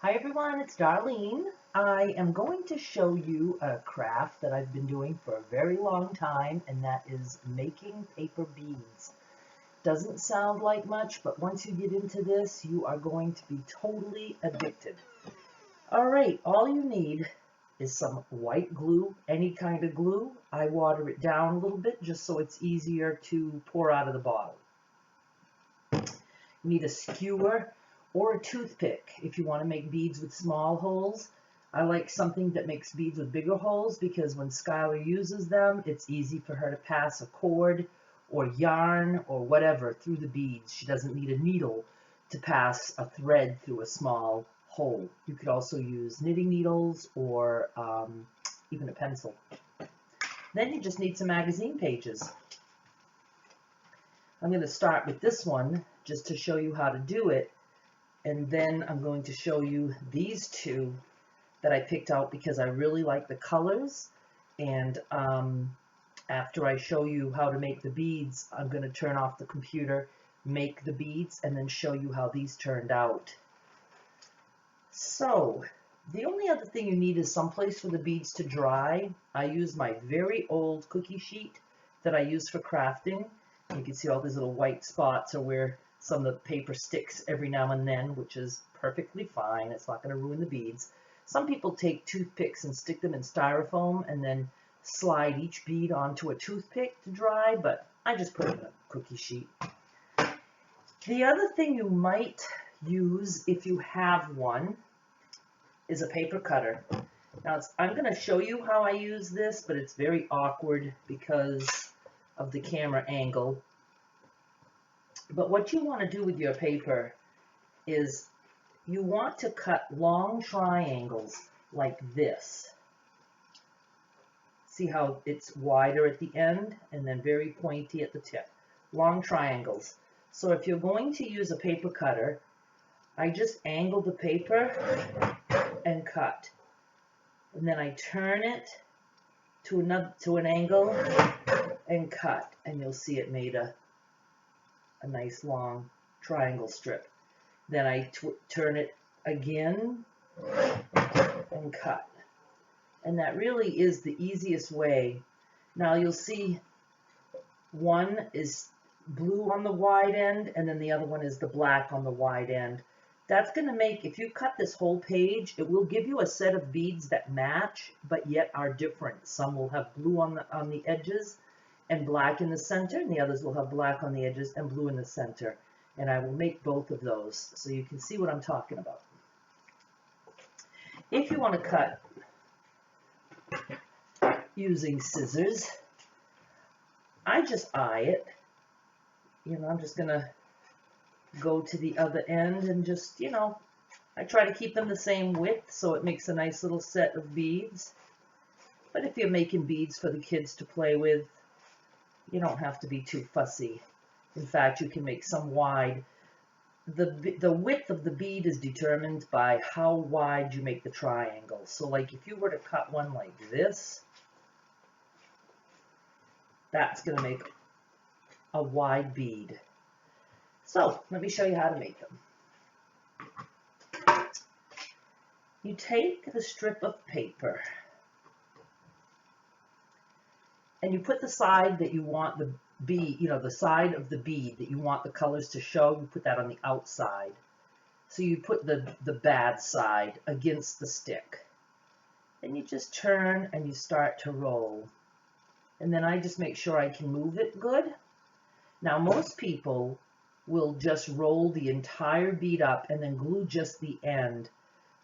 Hi everyone, it's Darlene. I am going to show you a craft that I've been doing for a very long time, and that is making paper beads. Doesn't sound like much, but once you get into this, you are going to be totally addicted. Alright, all you need is some white glue, any kind of glue. I water it down a little bit just so it's easier to pour out of the bottle. You need a skewer or a toothpick if you want to make beads with small holes. I like something that makes beads with bigger holes because when Skylar uses them, it's easy for her to pass a cord or yarn or whatever through the beads. She doesn't need a needle to pass a thread through a small hole. You could also use knitting needles or even a pencil. Then you just need some magazine pages. I'm going to start with this one just to show you how to do it, and then I'm going to show you these two that I picked out because I really like the colors, and after I show you how to make the beads, I'm going to turn off the computer, make the beads, and then show you how these turned out. So the only other thing you need is someplace for the beads to dry. I use my very old cookie sheet that I use for crafting. You can see all these little white spots are where some of the paper sticks every now and then, which is perfectly fine. It's not going to ruin the beads. Some people take toothpicks and stick them in styrofoam and then slide each bead onto a toothpick to dry, but I just put it in a cookie sheet. The other thing you might use if you have one is a paper cutter. Now I'm going to show you how I use this, but it's very awkward because of the camera angle. But what you want to do with your paper is you want to cut long triangles like this. See how it's wider at the end and then very pointy at the tip. Long triangles. So if you're going to use a paper cutter, I just angle the paper and cut. And then I turn it to an angle and cut, and you'll see it made a nice long triangle strip. Then I turn it again and cut. And that really is the easiest way. Now you'll see one is blue on the wide end and then the other one is the black on the wide end. That's going to make, if you cut this whole page, it will give you a set of beads that match but yet are different. Some will have blue on the edges and black in the center, and the others will have black on the edges and blue in the center. And I will make both of those so you can see what I'm talking about. If you want to cut using scissors, I just eye it. I'm just going to go to the other end and just, I try to keep them the same width so it makes a nice little set of beads. But if you're making beads for the kids to play with, you don't have to be too fussy. In fact, you can make some wide. The width of the bead is determined by how wide you make the triangle. So like if you were to cut one like this, that's going to make a wide bead. So let me show you how to make them. You take the strip of paper and you put the side that you want the bead, the side of the bead that you want the colors to show, you put that on the outside. So you put the bad side against the stick. Then you just turn and you start to roll. And then I just make sure I can move it good. Now most people will just roll the entire bead up and then glue just the end.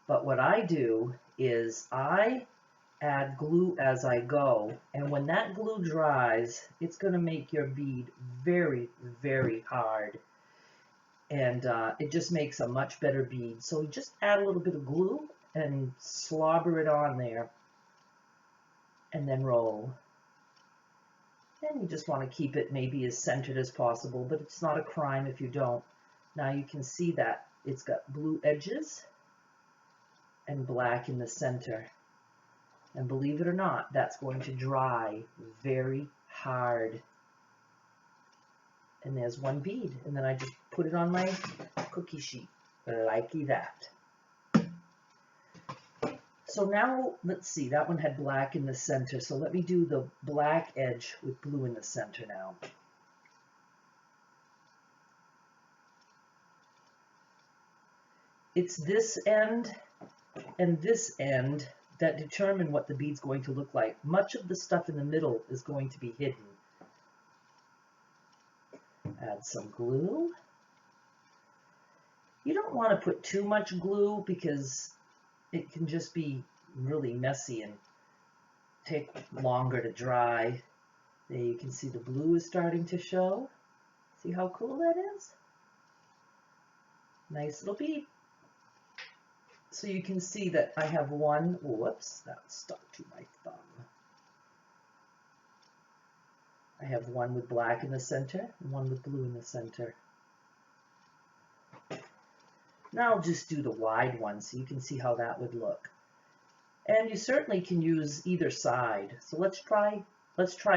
But what I do is I add glue as I go, and when that glue dries, it's going to make your bead very, very hard, and it just makes a much better bead. So just add a little bit of glue and slobber it on there, and then roll. And you just want to keep it maybe as centered as possible, but it's not a crime if you don't. Now you can see that it's got blue edges and black in the center. And believe it or not, that's going to dry very hard. And there's one bead. And then I just put it on my cookie sheet like that. So now, let's see, that one had black in the center. So let me do the black edge with blue in the center now. It's this end and this end that determine what the bead's going to look like. Much of the stuff in the middle is going to be hidden. Add some glue. You don't want to put too much glue because it can just be really messy and take longer to dry. There you can see the blue is starting to show. See how cool that is? Nice little bead. So you can see that I have one, whoops, that stuck to my thumb. I have one with black in the center and one with blue in the center. Now I'll just do the wide one so you can see how that would look. And you certainly can use either side. So let's try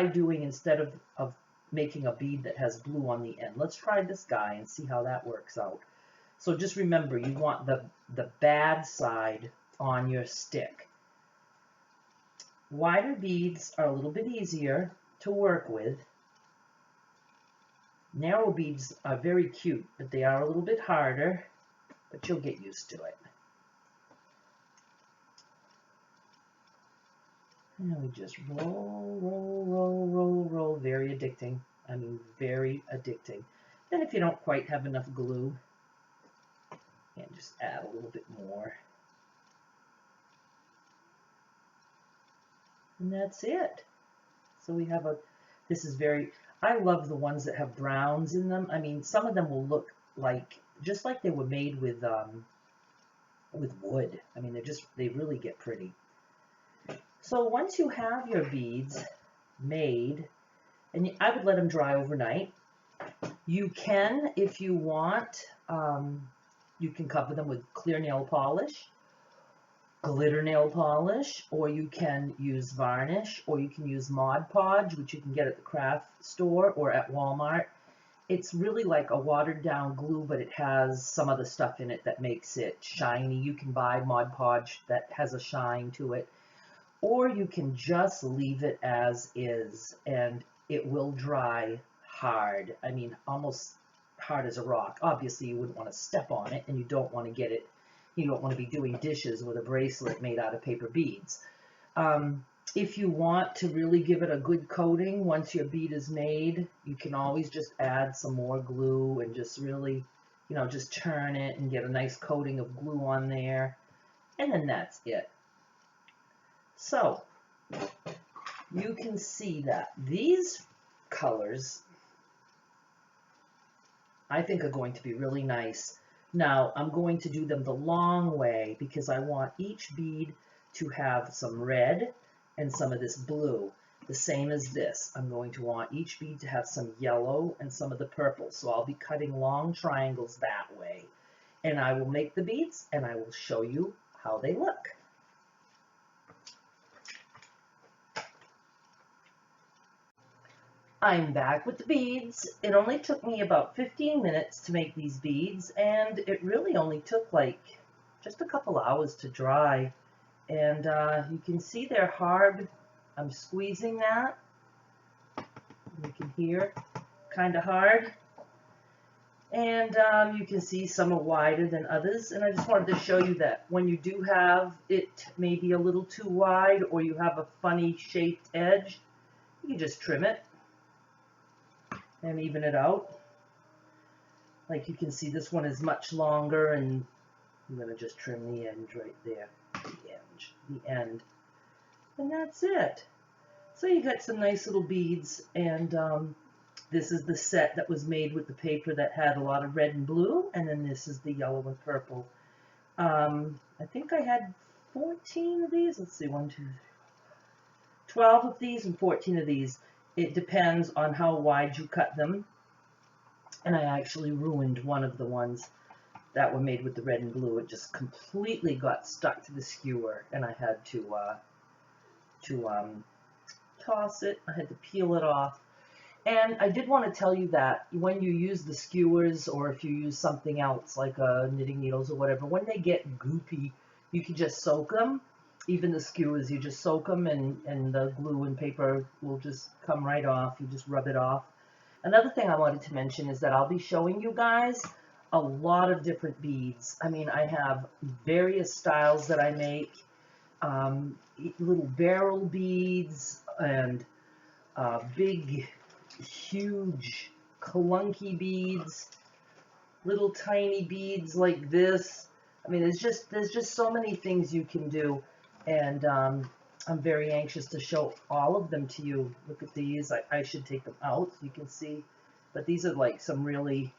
doing, instead of making a bead that has blue on the end, let's try this guy and see how that works out. So just remember, you want the bad side on your stick. Wider beads are a little bit easier to work with. Narrow beads are very cute, but they are a little bit harder, but you'll get used to it. And we just roll, roll, roll, roll, roll. Very addicting. I mean, very addicting. Then if you don't quite have enough glue, and just add a little bit more. And that's it. So we have this is very, I love the ones that have browns in them. I mean, some of them will look like, just like they were made with wood. I mean, they really get pretty. So once you have your beads made, and I would let them dry overnight. You can, if you want, you can cover them with clear nail polish, glitter nail polish, or you can use varnish, or you can use Mod Podge, which you can get at the craft store or at Walmart. It's really like a watered down glue, but it has some other stuff in it that makes it shiny. You can buy Mod Podge that has a shine to it, or you can just leave it as is, and it will dry hard. I mean, almost hard as a rock. Obviously, you wouldn't want to step on it, and you don't want to get it, you don't want to be doing dishes with a bracelet made out of paper beads. If you want to really give it a good coating, once your bead is made, you can always just add some more glue and just really, just turn it and get a nice coating of glue on there, and then that's it. So you can see that these colors, I think, are going to be really nice. Now I'm going to do them the long way because I want each bead to have some red and some of this blue, the same as this. I'm going to want each bead to have some yellow and some of the purple. So I'll be cutting long triangles that way. And I will make the beads and I will show you how they look. I'm back with the beads. It only took me about 15 minutes to make these beads, and it really only took like just a couple hours to dry. And you can see they're hard. I'm squeezing that. You can hear kind of hard. And you can see some are wider than others. And I just wanted to show you that when you do have it maybe a little too wide, or you have a funny shaped edge, you can just trim it and even it out. Like you can see, this one is much longer, and I'm going to just trim the end right there, the end, and that's it. So you got some nice little beads, and this is the set that was made with the paper that had a lot of red and blue, and then this is the yellow and purple. I think I had 14 of these. Let's see, 12 of these and 14 of these. It depends on how wide you cut them. And I actually ruined one of the ones that were made with the red and blue. It just completely got stuck to the skewer, and I had to toss it. I had to peel it off. And I did want to tell you that when you use the skewers, or if you use something else like knitting needles or whatever, when they get goopy, you can just soak them. Even the skewers, you just soak them and the glue and paper will just come right off. You just rub it off. Another thing I wanted to mention is that I'll be showing you guys a lot of different beads. I mean, I have various styles that I make, little barrel beads and big, huge, clunky beads, little tiny beads like this. I mean, there's just so many things you can do, and I'm very anxious to show all of them to you. Look at these. I should take them out so you can see, but these are like some really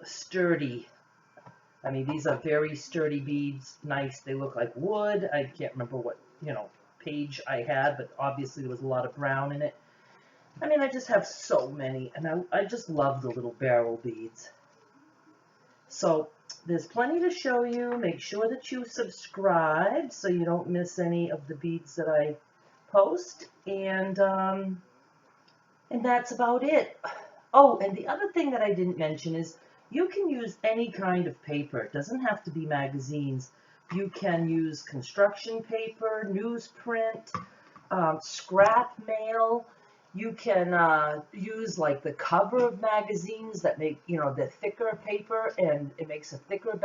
sturdy. I mean, these are very sturdy beads. Nice. They look like wood. I can't remember what, page I had, but obviously there was a lot of brown in it. I mean, I just have so many, and I just love the little barrel beads. So there's plenty to show you. Make sure that you subscribe so you don't miss any of the beads that I post. And that's about it. Oh, and the other thing that I didn't mention is you can use any kind of paper. It doesn't have to be magazines. You can use construction paper, newsprint, scrap mail. You can use like the cover of magazines that make, the thicker paper, and it makes a thicker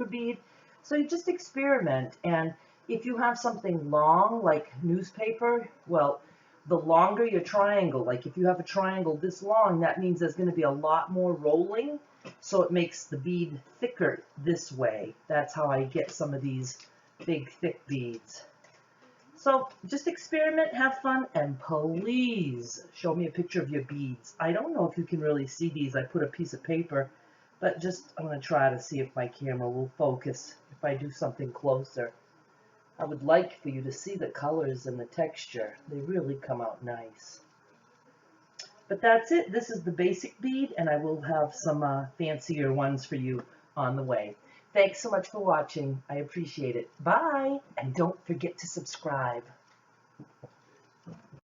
bead. So you just experiment. And if you have something long like newspaper, well, the longer your triangle, like if you have a triangle this long, that means there's going to be a lot more rolling. So it makes the bead thicker this way. That's how I get some of these big, thick beads. So just experiment, have fun, and please show me a picture of your beads. I don't know if you can really see these. I put a piece of paper, but I'm going to try to see if my camera will focus if I do something closer. I would like for you to see the colors and the texture. They really come out nice. But that's it. This is the basic bead, and I will have some fancier ones for you on the way. Thanks so much for watching. I appreciate it. Bye, and don't forget to subscribe.